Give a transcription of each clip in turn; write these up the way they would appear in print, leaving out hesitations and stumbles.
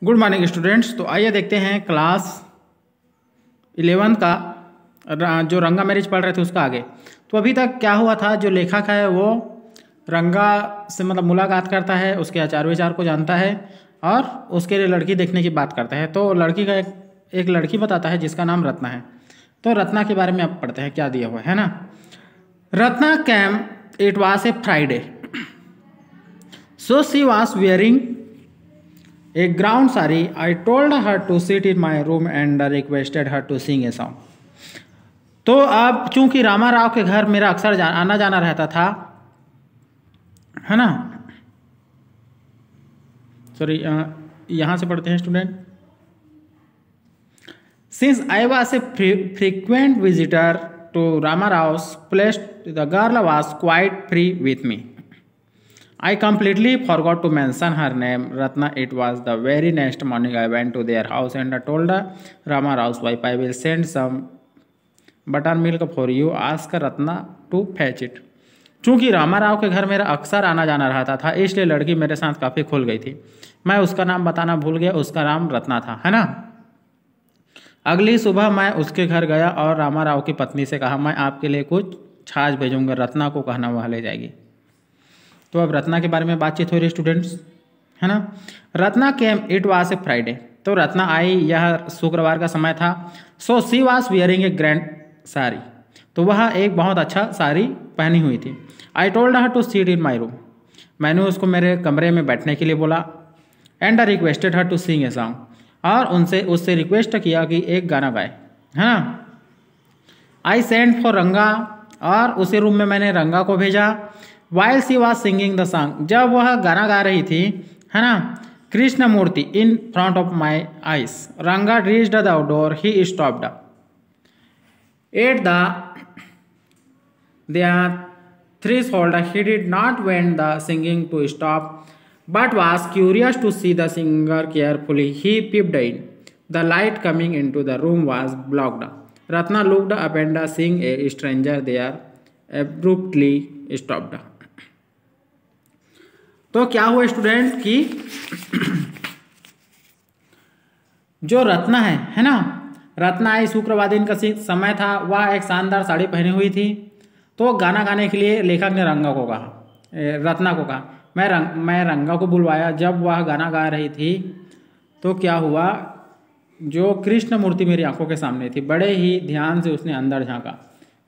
Good morning students. तो आइए देखते हैं क्लास 11 का जो रंगा मैरिज पढ़ रहे थे उसका आगे। तो अभी तक क्या हुआ था, जो लेखक है वो रंगा से मतलब मुलाकात करता है, उसके आचार विचार को जानता है और उसके लिए लड़की देखने की बात करता है। तो लड़की का एक लड़की बताता है जिसका नाम रत्ना है। तो रत्ना के बारे में आप पढ़ते हैं, क्या दिया हुआ है ना। Ratna came, it was a Friday, so she was wearing a ground sari. I told her to sit in my room and requested her to sing a song. तो अब चूंकि रामा राव के घर मेरा अक्सर आना जाना रहता था, है ना। सॉरी, यहाँ से पढ़ते हैं student. Since I was a frequent visitor to Rama Rao's place, the girl was quite free with me. I completely forgot to mention her name, Ratna. It was the very next morning I went to their house and I told Rama Rao's wife, I will send some buttermilk for you. Ask Ratna to fetch it. चूँकि रामा राव के घर मेरा अक्सर आना जाना रहता था, इसलिए लड़की मेरे साथ काफ़ी खुल गई थी। मैं उसका नाम बताना भूल गया, उसका नाम रत्ना था, है ना। अगली सुबह मैं उसके घर गया और रामा राव की पत्नी से कहा, मैं आपके लिए कुछ छाछ भेजूंगा, रत्ना को कहना वह ले जाएगी। तो अब रत्ना के बारे में बातचीत हो रही स्टूडेंट्स, है ना। Ratna came, it was a Friday. तो रत्ना आई, यह शुक्रवार का समय था। So she was wearing a grand sari. तो वह एक बहुत अच्छा साड़ी पहनी हुई थी। I told her to sit in my room. मैंने उसको मेरे कमरे में बैठने के लिए बोला। And I requested her to sing a song. और उससे रिक्वेस्ट किया कि एक गाना गाए, है ना। आई सेंड फॉर रंगा। और उसी रूम में मैंने रंगा को भेजा। While she was singing the song, जब वह गाना गा रही थी, है ना, Krishna Murthy in front of my eyes, Ranga reached the door, he stopped at the threshold. He did not want the singing to stop, but was curious to see the singer carefully. He peeped in. The light coming into the room was blocked. Ratna looked up and seeing a stranger there, abruptly stopped. तो क्या हुआ student कि जो रत्ना है ना, रत्ना आई, शुक्रवार दिन का समय था, वह एक शानदार साड़ी पहनी हुई थी। तो गाना गाने के लिए लेखक ने रंगा को कहा, रत्ना को कहा, मैं रंगा को बुलवाया। जब वह गाना गा रही थी तो क्या हुआ, जो कृष्ण मूर्ति मेरी आंखों के सामने थी, बड़े ही ध्यान से उसने अंदर झांका।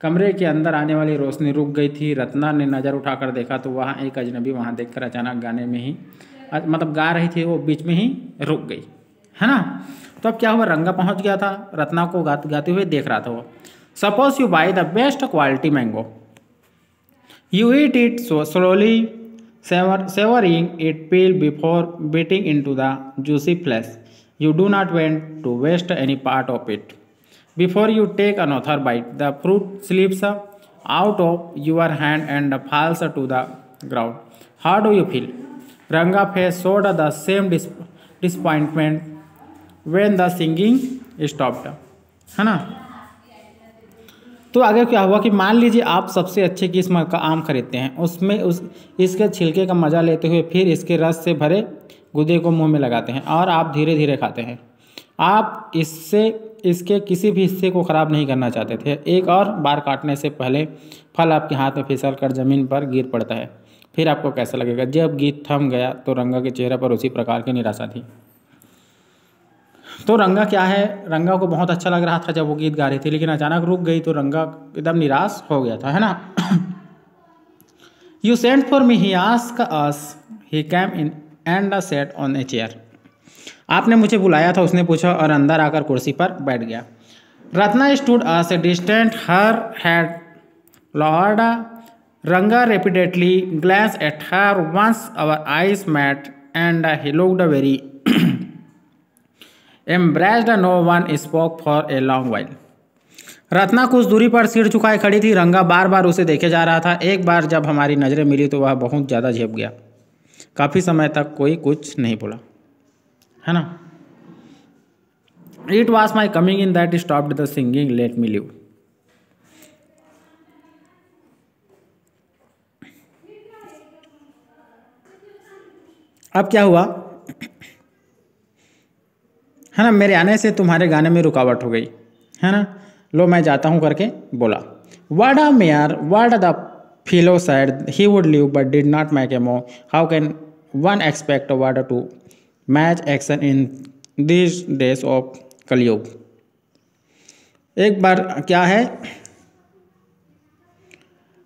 कमरे के अंदर आने वाली रोशनी रुक गई थी। रत्ना ने नज़र उठाकर देखा तो वहाँ एक अजनबी वहाँ देखकर अचानक गाने में ही मतलब गा रही थी, वो बीच में ही रुक गई, है ना। तो अब क्या हुआ, रंगा पहुँच गया था, रत्ना को गाते हुए देख रहा था वो। Suppose you by the best quality mango, you eat it so slowly, savoring it peel before biting into the juicy flesh. You do not want to waste any part of it. Before you take another bite, the fruit slips out of your hand and falls to the ground. How do you feel? Ranga face showed the same disappointment when the singing stopped. है ना। तो आगे क्या हुआ कि मान लीजिए आप सबसे अच्छे किस्म का आम खरीदते हैं, उसमें इसके छिलके का मज़ा लेते हुए फिर इसके रस से भरे गूदे को मुंह में लगाते हैं और आप धीरे धीरे खाते हैं। आप इसके किसी भी हिस्से को ख़राब नहीं करना चाहते थे। एक और बार काटने से पहले फल आपके हाथ में फिसल कर ज़मीन पर गिर पड़ता है, फिर आपको कैसा लगेगा। जब गीत थम गया तो रंगा के चेहरे पर उसी प्रकार की निराशा थी। तो रंगा क्या है, रंगा को बहुत अच्छा लग रहा था जब वो गीत गा रही थी, लेकिन अचानक रुक गई तो रंगा एकदम निराश हो गया था, है ना। You sent for me, he asked us, he came in and set on a chair. आपने मुझे बुलाया था, उसने पूछा और अंदर आकर कुर्सी पर बैठ गया। Ratna stood us a distant, her head Lord. रंगा repeatedly glanced at her once. Our eyes met and he looked very embarrassed. No one spoke for a long while. Ratna कुछ दूरी पर सिर झुकाए खड़ी थी। रंगा बार बार उसे देखे जा रहा था। एक बार जब हमारी नज़रें मिली तो वह बहुत ज़्यादा झेप गया। काफ़ी समय तक कोई कुछ नहीं बोला, है ना। It was my coming in that stopped the singing. Let me live. अब क्या हुआ है ना, मेरे आने से तुम्हारे गाने में रुकावट हो गई, है ना, लो मैं जाता हूँ करके बोला। What a mayor what a the fellow said he would leave but did not make a move. How can one expect Wada to match action in these days of कलयुग। एक बार क्या है,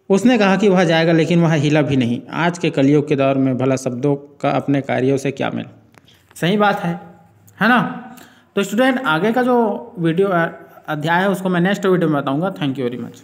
उसने कहा कि वह जाएगा लेकिन वह हिला भी नहीं। आज के कलयुग के दौर में भला शब्दों का अपने कार्यों से क्या मिल। सही बात है ना। तो स्टूडेंट आगे का जो वीडियो अध्याय है उसको मैं नेक्स्ट वीडियो में बताऊंगा। Thank you very much.